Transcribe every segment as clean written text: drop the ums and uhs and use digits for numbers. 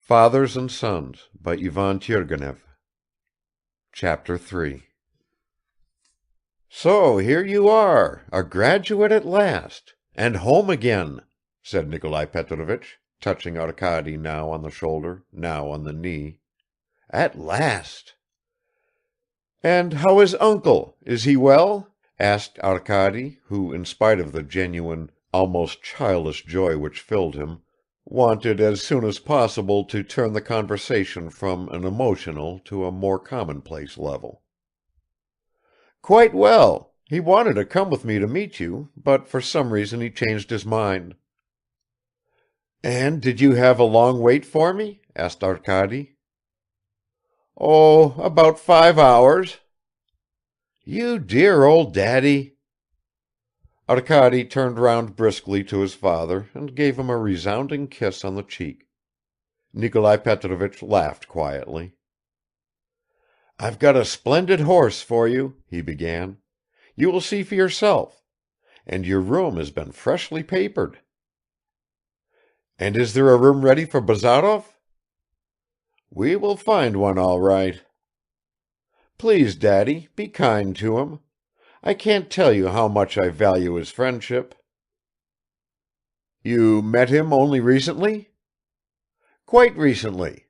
Fathers and Sons by Ivan Turgenev. Chapter 3. "So here you are, a graduate at last, and home again," said Nikolai Petrovich, touching Arkady now on the shoulder, now on the knee. "At last!" "And how is uncle? Is he well?" asked Arkady, who, in spite of the genuine, almost childish joy which filled him, wanted as soon as possible to turn the conversation from an emotional to a more commonplace level. "Quite well. He wanted to come with me to meet you, but for some reason he changed his mind." "And did you have a long wait for me?" asked Arkady. "Oh, about 5 hours." "You dear old daddy." Arkady turned round briskly to his father and gave him a resounding kiss on the cheek. Nikolai Petrovich laughed quietly. "I've got a splendid horse for you," he began. "You will see for yourself. And your room has been freshly papered." "And is there a room ready for Bazarov?" "We will find one all right." "Please, Daddy, be kind to him. I can't tell you how much I value his friendship." "You met him only recently?" "Quite recently."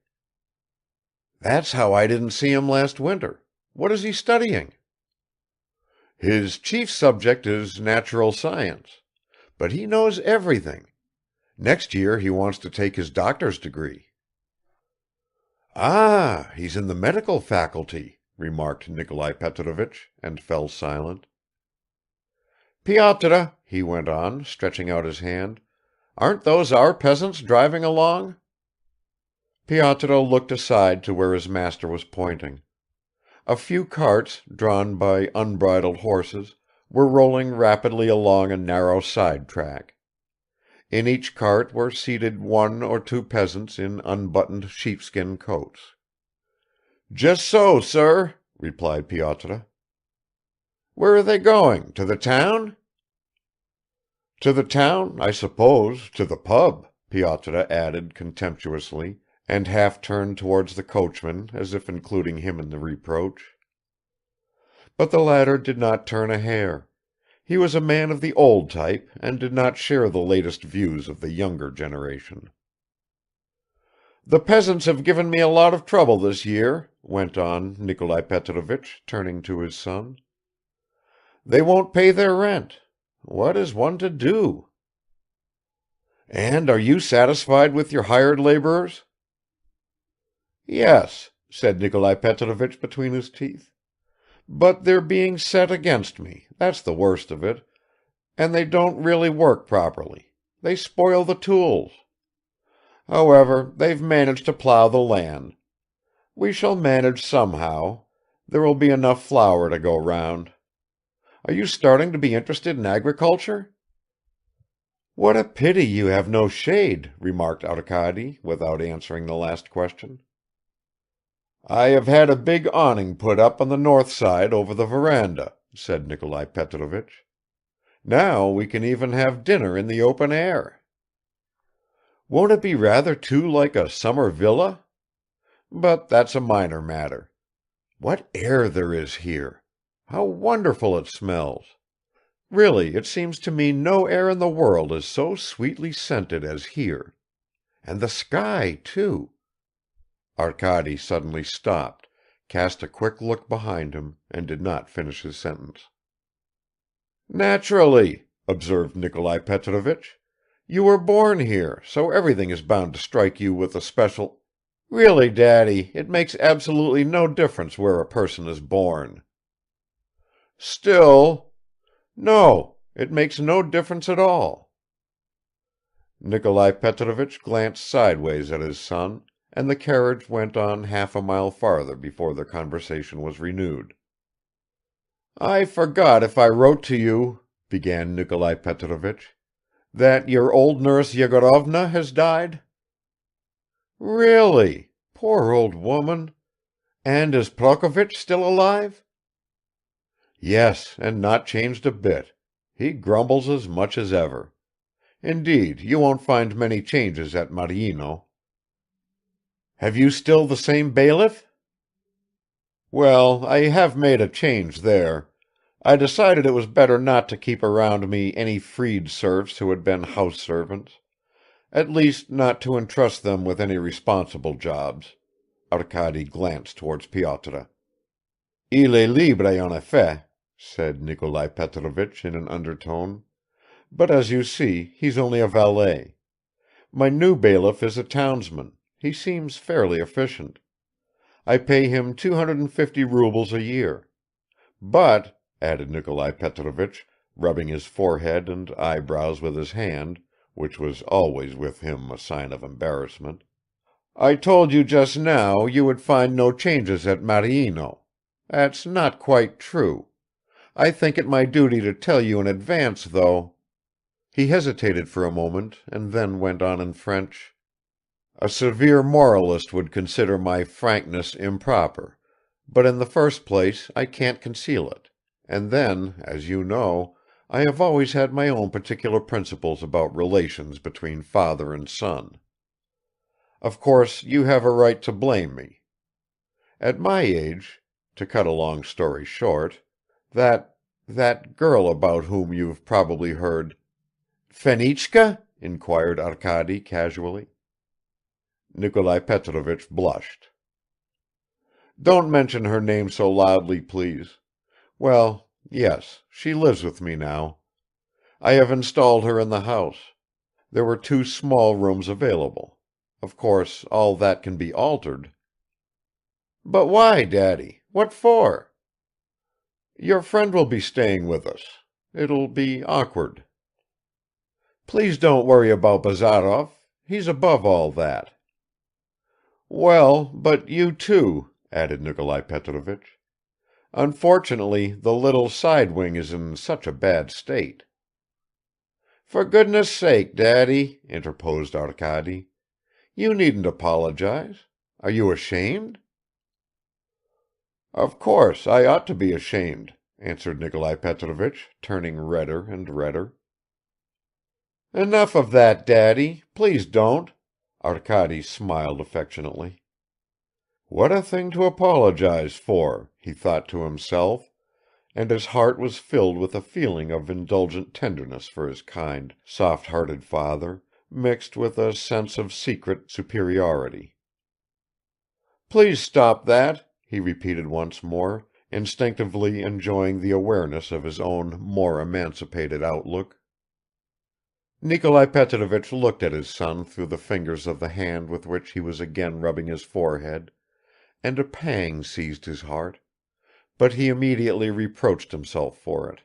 "That's how I didn't see him last winter. What is he studying?" "His chief subject is natural science. But he knows everything. Next year he wants to take his doctor's degree." "Ah, he's in the medical faculty," remarked Nikolai Petrovich, and fell silent. "Pyotr," he went on, stretching out his hand, "aren't those our peasants driving along?" Pyotr looked aside to where his master was pointing. A few carts, drawn by unbridled horses, were rolling rapidly along a narrow side track. In each cart were seated one or two peasants in unbuttoned sheepskin coats. "Just so, sir," replied Pyotr. "Where are they going? To the town?" "To the town, I suppose, to the pub," Pyotr added contemptuously, and half turned towards the coachman as if including him in the reproach. But the latter did not turn a hair; he was a man of the old type and did not share the latest views of the younger generation. "The peasants have given me a lot of trouble this year," went on Nikolai Petrovich, turning to his son. "They won't pay their rent. What is one to do?" "And are you satisfied with your hired laborers?" "Yes," said Nikolai Petrovich between his teeth. "But they're being set against me, that's the worst of it, and they don't really work properly. They spoil the tools. However, they've managed to plow the land. We shall manage somehow; there will be enough flour to go round. Are you starting to be interested in agriculture?" "What a pity you have no shade," remarked Arkady, without answering the last question. "I have had a big awning put up on the north side over the veranda," said Nikolai Petrovich. "Now we can even have dinner in the open air." "Won't it be rather too like a summer villa? But that's a minor matter. What air there is here! How wonderful it smells! Really, it seems to me no air in the world is so sweetly scented as here. And the sky, too." Arkady suddenly stopped, cast a quick look behind him and did not finish his sentence. "Naturally," observed Nikolai Petrovich. "You were born here, so everything is bound to strike you with a special—" "Really, Daddy, it makes absolutely no difference where a person is born." "Still—" "No, it makes no difference at all." Nikolai Petrovich glanced sideways at his son, and the carriage went on half a mile farther before their conversation was renewed. "I forgot if I wrote to you," began Nikolai Petrovich, "that your old nurse Yegorovna has died." "Really? Poor old woman! And is Prokovich still alive?" "Yes, and not changed a bit. He grumbles as much as ever. Indeed, you won't find many changes at Maryino." Have you still the same bailiff? Well, I have made a change there. I decided it was better not to keep around me any freed serfs who had been house servants. At least not to entrust them with any responsible jobs. Arkady glanced towards Pyotr. "Il est libre en effet," said Nikolai Petrovich in an undertone. "But as you see, he's only a valet. My new bailiff is a townsman; he seems fairly efficient. I pay him 250 rubles a year. But," added Nikolai Petrovich, rubbing his forehead and eyebrows with his hand, which was always with him a sign of embarrassment, "I told you just now you would find no changes at Mariino. That's not quite true. I think it my duty to tell you in advance, though." He hesitated for a moment and then went on in French. "A severe moralist would consider my frankness improper, but in the first place I can't conceal it, and then, as you know, I have always had my own particular principles about relations between father and son. Of course you have a right to blame me. At my age, to cut a long story short, that girl about whom you've probably heard." "Fenichka?" inquired Arkady casually. Nikolai Petrovich blushed. "Don't mention her name so loudly, please. Well, yes, she lives with me now. I have installed her in the house. There were 2 small rooms available. Of course, all that can be altered." "But why, Daddy? What for?" "Your friend will be staying with us. It'll be awkward." "Please don't worry about Bazarov. He's above all that." "Well, but you too," added Nikolai Petrovich. "Unfortunately the little side wing is in such a bad state." "For goodness' sake, Daddy," interposed Arkady, "you needn't apologize. Are you ashamed?" "Of course I ought to be ashamed," answered Nikolai Petrovich, turning redder and redder. "Enough of that, Daddy. Please don't." Arkady smiled affectionately. "What a thing to apologize for," he thought to himself, and his heart was filled with a feeling of indulgent tenderness for his kind, soft-hearted father, mixed with a sense of secret superiority. "Please stop that," he repeated once more, instinctively enjoying the awareness of his own more emancipated outlook. Nikolai Petrovich looked at his son through the fingers of the hand with which he was again rubbing his forehead, and a pang seized his heart, but he immediately reproached himself for it.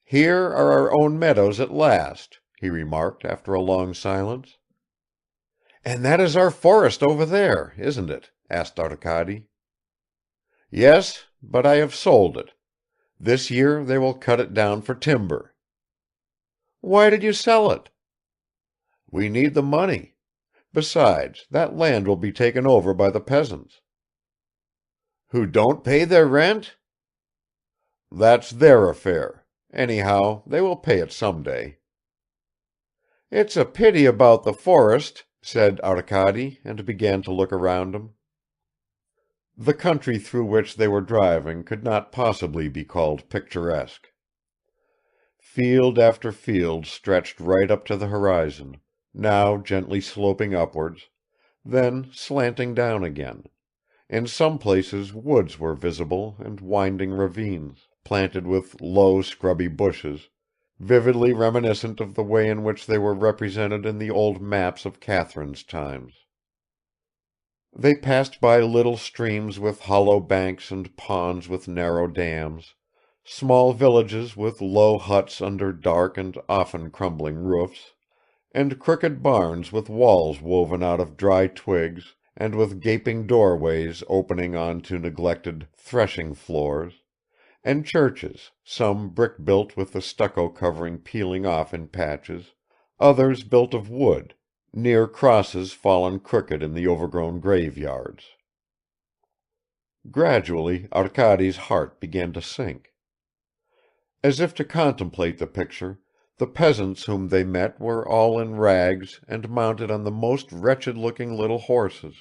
"Here are our own meadows at last," he remarked after a long silence. "And that is our forest over there, isn't it?" asked Arkady. "Yes, but I have sold it. This year they will cut it down for timber." "Why did you sell it?" "We need the money. Besides, that land will be taken over by the peasants." "Who don't pay their rent?" "That's their affair. Anyhow, they will pay it some day." "It's a pity about the forest," said Arkady, and began to look around him. The country through which they were driving could not possibly be called picturesque. Field after field stretched right up to the horizon, now gently sloping upwards, then slanting down again; in some places woods were visible and winding ravines, planted with low scrubby bushes, vividly reminiscent of the way in which they were represented in the old maps of Catherine's times. They passed by little streams with hollow banks and ponds with narrow dams, small villages with low huts under dark and often crumbling roofs, and crooked barns with walls woven out of dry twigs and with gaping doorways opening on to neglected threshing floors, and churches, some brick-built with the stucco covering peeling off in patches, others built of wood, near crosses fallen crooked in the overgrown graveyards. Gradually Arkady's heart began to sink. As if to contemplate the picture, The peasants whom they met were all in rags and mounted on the most wretched-looking little horses.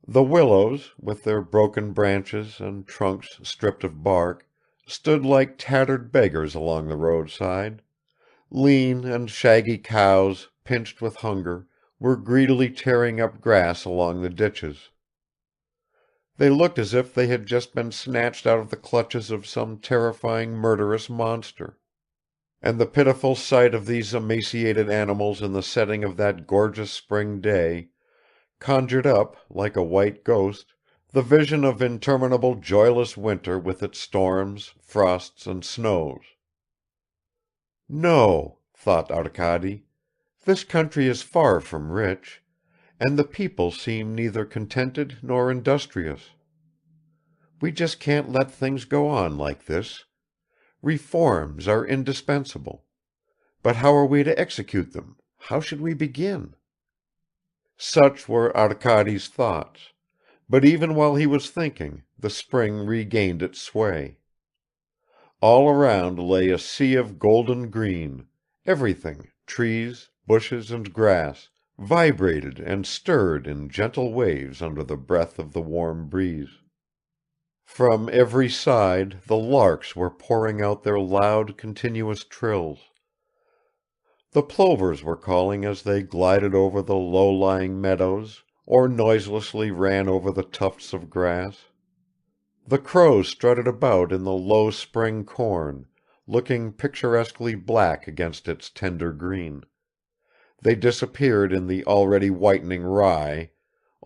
The willows, with their broken branches and trunks stripped of bark, stood like tattered beggars along the roadside. Lean and shaggy cows, pinched with hunger, were greedily tearing up grass along the ditches. They looked as if they had just been snatched out of the clutches of some terrifying murderous monster. And the pitiful sight of these emaciated animals in the setting of that gorgeous spring day conjured up, like a white ghost, the vision of interminable joyless winter with its storms, frosts, and snows. No, thought Arkady, this country is far from rich, and the people seem neither contented nor industrious. We just can't let things go on like this. Reforms are indispensable. But how are we to execute them? How should we begin? Such were Arkady's thoughts, but even while he was thinking, the spring regained its sway. All around lay a sea of golden green, everything, trees, bushes and grass, vibrated and stirred in gentle waves under the breath of the warm breeze. From every side the larks were pouring out their loud, continuous trills. The plovers were calling as they glided over the low-lying meadows or noiselessly ran over the tufts of grass. The crows strutted about in the low spring corn, looking picturesquely black against its tender green. They disappeared in the already whitening rye,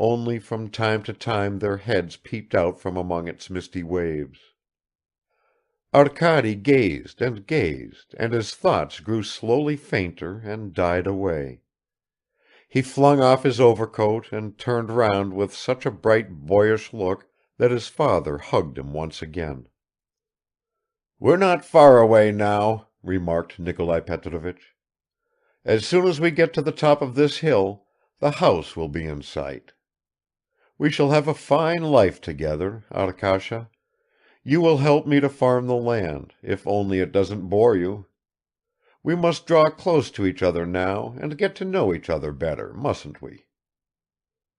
only from time to time their heads peeped out from among its misty waves. Arkady gazed, and his thoughts grew slowly fainter and died away. He flung off his overcoat and turned round with such a bright boyish look that his father hugged him once again. "We're not far away now," remarked Nikolai Petrovich. "As soon as we get to the top of this hill, the house will be in sight. We shall have a fine life together, Arkasha. You will help me to farm the land, if only it doesn't bore you. We must draw close to each other now and get to know each other better, mustn't we?"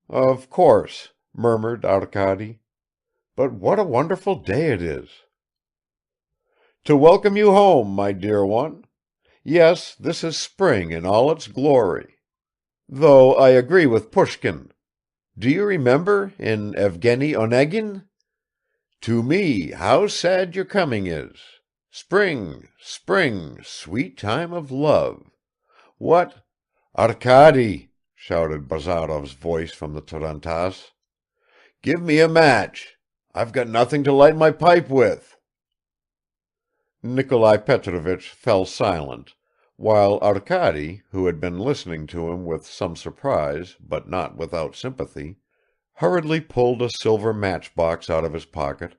"Of course," murmured Arkady. "But what a wonderful day it is!" "To welcome you home, my dear one. Yes, this is spring in all its glory. Though I agree with Pushkin. Do you remember, in Evgeny Onegin? 'To me, how sad your coming is! Spring, spring, sweet time of love.' What—" "Arkady!" shouted Bazarov's voice from the tarantass. "Give me a match. I've got nothing to light my pipe with." Nikolai Petrovich fell silent, while Arkady, who had been listening to him with some surprise but not without sympathy, hurriedly pulled a silver matchbox out of his pocket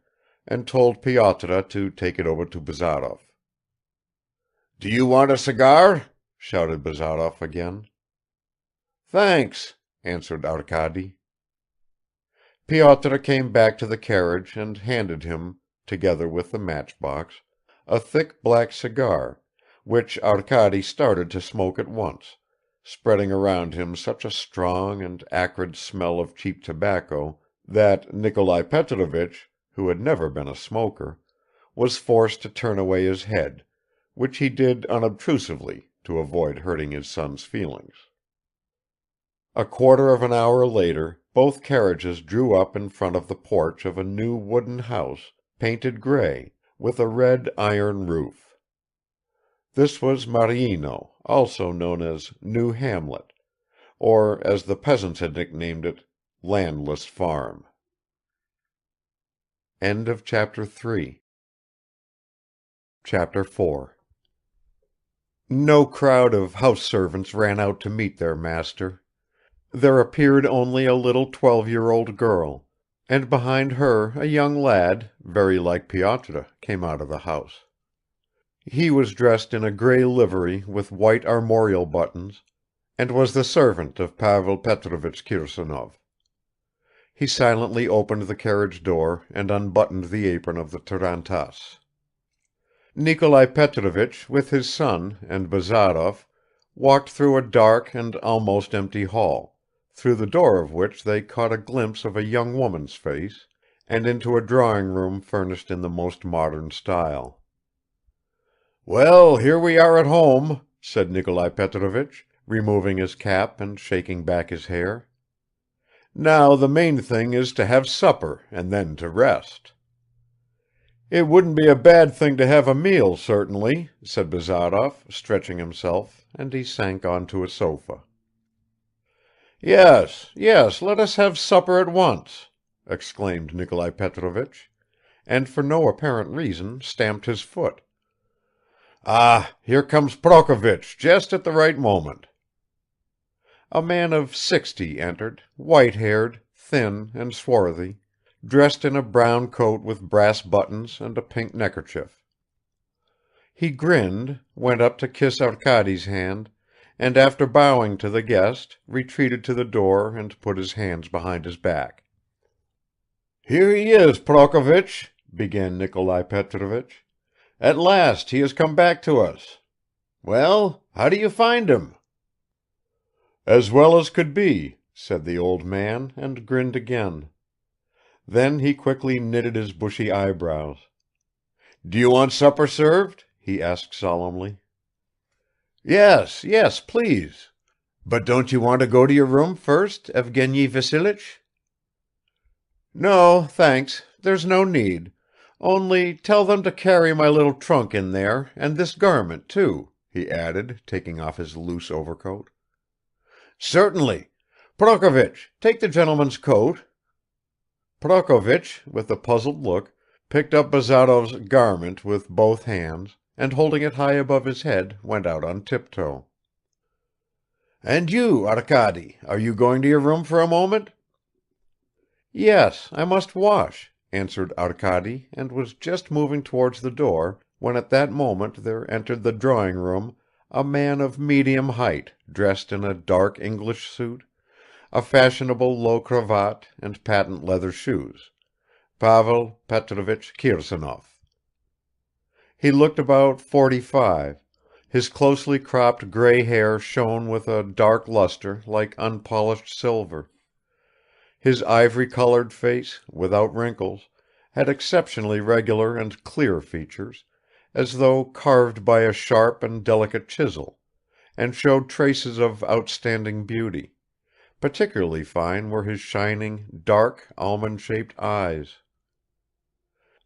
and told Pyotr to take it over to Bazarov. "Do you want a cigar?" shouted Bazarov again. "Thanks," answered Arkady. Pyotr came back to the carriage and handed him, together with the matchbox, a thick black cigar, which Arkady started to smoke at once, spreading around him such a strong and acrid smell of cheap tobacco that Nikolai Petrovich, who had never been a smoker, was forced to turn away his head, which he did unobtrusively to avoid hurting his son's feelings. A quarter of an hour later both carriages drew up in front of the porch of a new wooden house, painted grey, with a red iron roof. This was Maryino, also known as New Hamlet, or as the peasants had nicknamed it, Landless Farm. End of chapter 3. Chapter 4. No crowd of house servants ran out to meet their master. There appeared only a little 12-year-old girl, and behind her a young lad, very like Pyotr, came out of the house. He was dressed in a grey livery with white armorial buttons, and was the servant of Pavel Petrovich Kirsanov. He silently opened the carriage door and unbuttoned the apron of the tarantass. Nikolai Petrovich, with his son and Bazarov, walked through a dark and almost empty hall, through the door of which they caught a glimpse of a young woman's face, and into a drawing room furnished in the most modern style. "Well, here we are at home," said Nikolai Petrovich, removing his cap and shaking back his hair. "Now the main thing is to have supper and then to rest." "It wouldn't be a bad thing to have a meal, certainly," said Bazarov, stretching himself, and he sank on to a sofa. "Yes, yes, let us have supper at once," exclaimed Nikolai Petrovich, and for no apparent reason stamped his foot. "Ah, here comes Prokovich just at the right moment." A man of 60 entered, white-haired, thin and swarthy, dressed in a brown coat with brass buttons and a pink neckerchief. He grinned, went up to kiss Arkady's hand, and after bowing to the guest, retreated to the door and put his hands behind his back. "Here he is, Prokovich," began Nikolai Petrovich. "At last he has come back to us. Well, how do you find him?" "As well as could be," said the old man, and grinned again. Then he quickly knitted his bushy eyebrows. "Do you want supper served?" he asked solemnly. "Yes, yes, please. But don't you want to go to your room first, Evgeny Vassilich?" "No, thanks, there's no need. Only tell them to carry my little trunk in there, and this garment too," he added, taking off his loose overcoat. "Certainly. Prokovich, take the gentleman's coat." Prokovich, with a puzzled look, picked up Bazarov's garment with both hands, and holding it high above his head went out on tiptoe. "And you, Arkady, are you going to your room for a moment?" "Yes, I must wash," answered Arkady and was just moving towards the door, when at that moment there entered the drawing room a man of medium height, dressed in a dark English suit, a fashionable low cravat and patent leather shoes, Pavel Petrovich Kirsanov. He looked about 45; his closely cropped grey hair shone with a dark luster like unpolished silver; his ivory-colored face, without wrinkles, had exceptionally regular and clear features, as though carved by a sharp and delicate chisel, and showed traces of outstanding beauty; particularly fine were his shining, dark, almond-shaped eyes.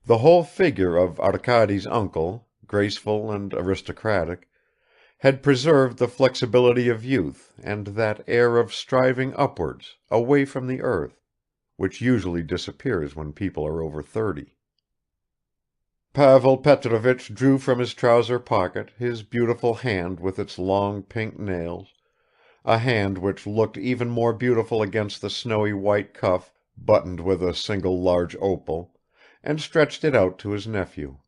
The whole figure of Arkady's uncle, graceful and aristocratic, had preserved the flexibility of youth and that air of striving upwards, away from the earth, which usually disappears when people are over 30. Pavel Petrovich drew from his trouser pocket his beautiful hand with its long pink nails, a hand which looked even more beautiful against the snowy white cuff buttoned with a single large opal, and stretched it out to his nephew.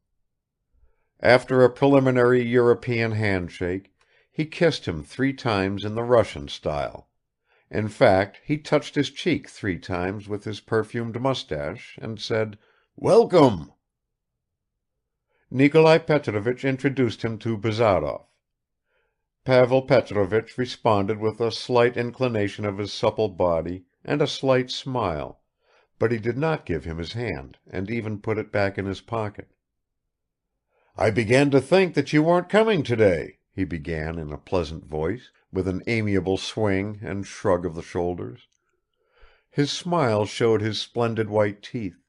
After a preliminary European handshake, he kissed him 3 times in the Russian style; in fact, he touched his cheek 3 times with his perfumed mustache and said, "Welcome." Nikolai Petrovich introduced him to Bazarov. Pavel Petrovich responded with a slight inclination of his supple body and a slight smile, but he did not give him his hand and even put it back in his pocket. "I began to think that you weren't coming today," he began in a pleasant voice, with an amiable swing and shrug of the shoulders. His smile showed his splendid white teeth.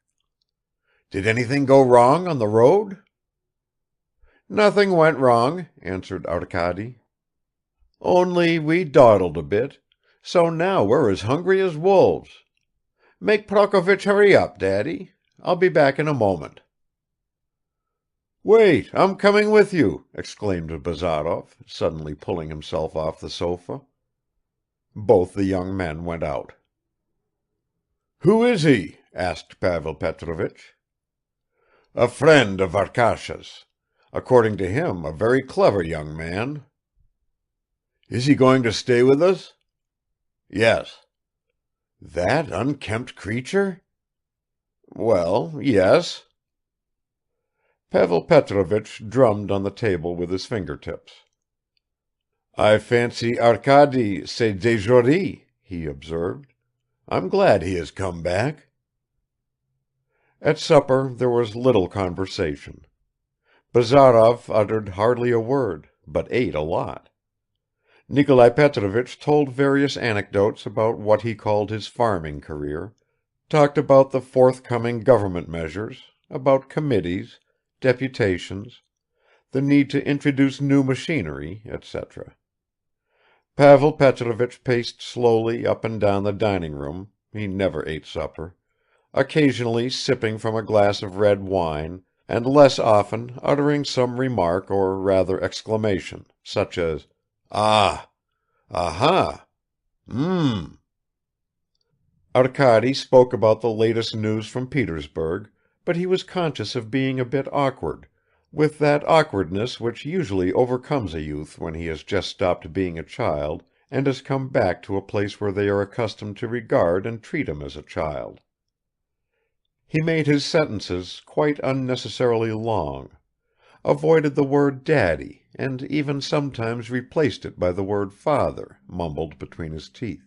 "Did anything go wrong on the road?" "Nothing went wrong," answered Arkady. "Only we dawdled a bit, so now we're as hungry as wolves. Make Prokovich hurry up, Daddy. I'll be back in a moment." "Wait, I'm coming with you," exclaimed Bazarov, suddenly pulling himself off the sofa. Both the young men went out. "Who is he?" asked Pavel Petrovich. "A friend of Arkasha's. According to him, a very clever young man." "Is he going to stay with us?" "Yes." "That unkempt creature?" "Well, yes." Pavel Petrovich drummed on the table with his fingertips. "I fancy Arkady s'est déjoué," he observed. "I'm glad he has come back." At supper there was little conversation. Bazarov uttered hardly a word, but ate a lot. Nikolai Petrovich told various anecdotes about what he called his farming career, talked about the forthcoming government measures, about committees, deputations, the need to introduce new machinery, etc. Pavel Petrovich paced slowly up and down the dining room (he never ate supper), occasionally sipping from a glass of red wine, and less often uttering some remark or rather exclamation, such as "Ah! Aha! Hm!" Arkady spoke about the latest news from Petersburg, but he was conscious of being a bit awkward, with that awkwardness which usually overcomes a youth when he has just stopped being a child and has come back to a place where they are accustomed to regard and treat him as a child. He made his sentences quite unnecessarily long, avoided the word daddy and even sometimes replaced it by the word father, mumbled between his teeth.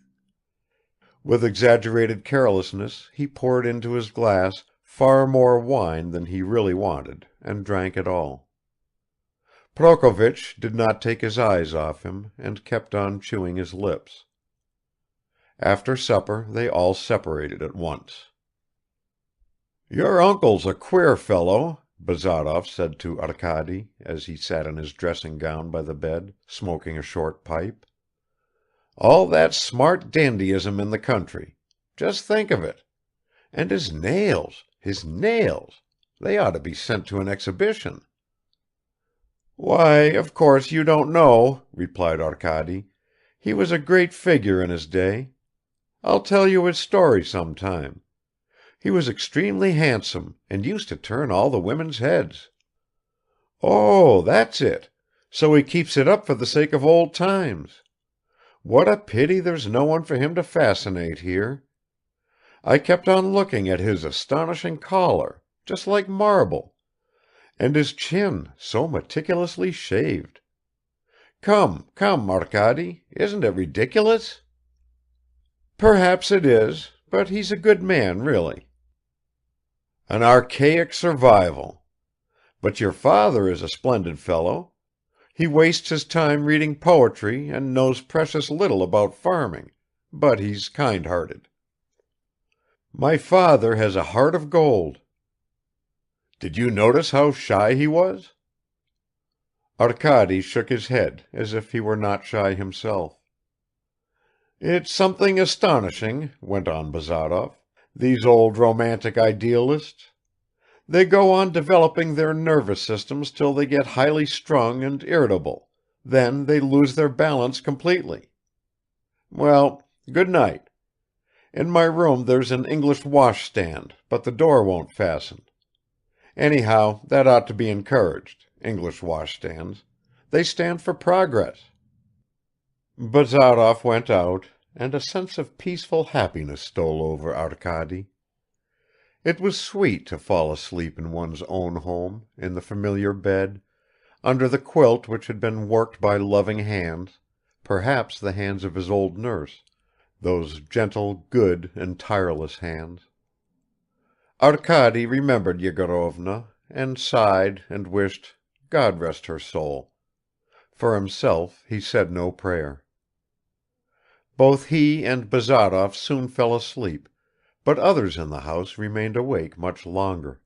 With exaggerated carelessness he poured into his glass far more wine than he really wanted and drank it all. Prokovich did not take his eyes off him and kept on chewing his lips. After supper they all separated at once. "Your uncle's a queer fellow," Bazarov said to Arkady as he sat in his dressing gown by the bed, smoking a short pipe. "All that smart dandyism in the country. Just think of it! And his nails, his nails! They ought to be sent to an exhibition." "Why, of course you don't know," replied Arkady. "He was a great figure in his day. I'll tell you his story some time. He was extremely handsome and used to turn all the women's heads." "Oh, that's it! So he keeps it up for the sake of old times. What a pity there's no one for him to fascinate here. I kept on looking at his astonishing collar, just like marble, and his chin so meticulously shaved. Come, come, Arkady, isn't it ridiculous?" "Perhaps it is, but he's a good man, really." "An archaic survival. But your father is a splendid fellow. He wastes his time reading poetry and knows precious little about farming, but he's kind-hearted." "My father has a heart of gold." "Did you notice how shy he was?" Arkady shook his head, as if he were not shy himself. "It's something astonishing," went on Bazarov, "these old romantic idealists. They go on developing their nervous systems till they get highly strung and irritable, then they lose their balance completely. Well, good night. In my room there's an English washstand, but the door won't fasten. Anyhow, that ought to be encouraged, English washstands. They stand for progress." Bazarov went out, and a sense of peaceful happiness stole over Arkady. It was sweet to fall asleep in one's own home, in the familiar bed, under the quilt which had been worked by loving hands, perhaps the hands of his old nurse, those gentle, good and tireless hands. Arkady remembered Yegorovna, and sighed and wished, God rest her soul. For himself he said no prayer. Both he and Bazarov soon fell asleep, but others in the house remained awake much longer.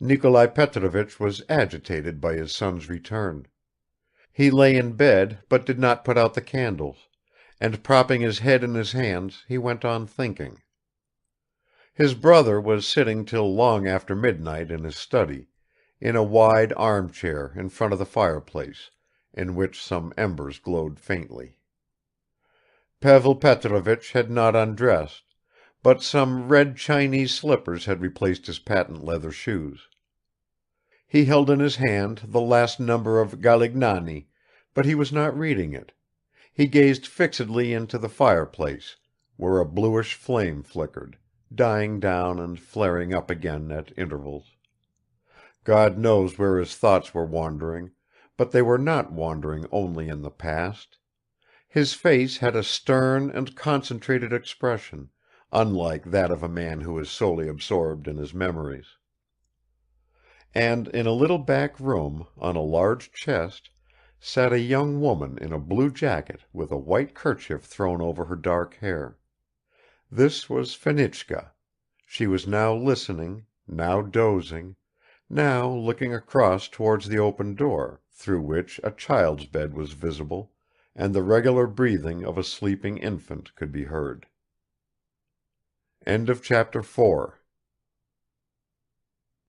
Nikolai Petrovich was agitated by his son's return. He lay in bed but did not put out the candles, and propping his head in his hands he went on thinking. His brother was sitting till long after midnight in his study, in a wide armchair in front of the fireplace, in which some embers glowed faintly. Pavel Petrovich had not undressed, but some red Chinese slippers had replaced his patent leather shoes. He held in his hand the last number of Galignani, but he was not reading it; he gazed fixedly into the fireplace, where a bluish flame flickered, dying down and flaring up again at intervals. God knows where his thoughts were wandering, but they were not wandering only in the past. His face had a stern and concentrated expression, unlike that of a man who is solely absorbed in his memories. And in a little back room, on a large chest, sat a young woman in a blue jacket with a white kerchief thrown over her dark hair. This was Fenichka. She was now listening, now dozing, now looking across towards the open door, through which a child's bed was visible, and the regular breathing of a sleeping infant could be heard. Chapter 5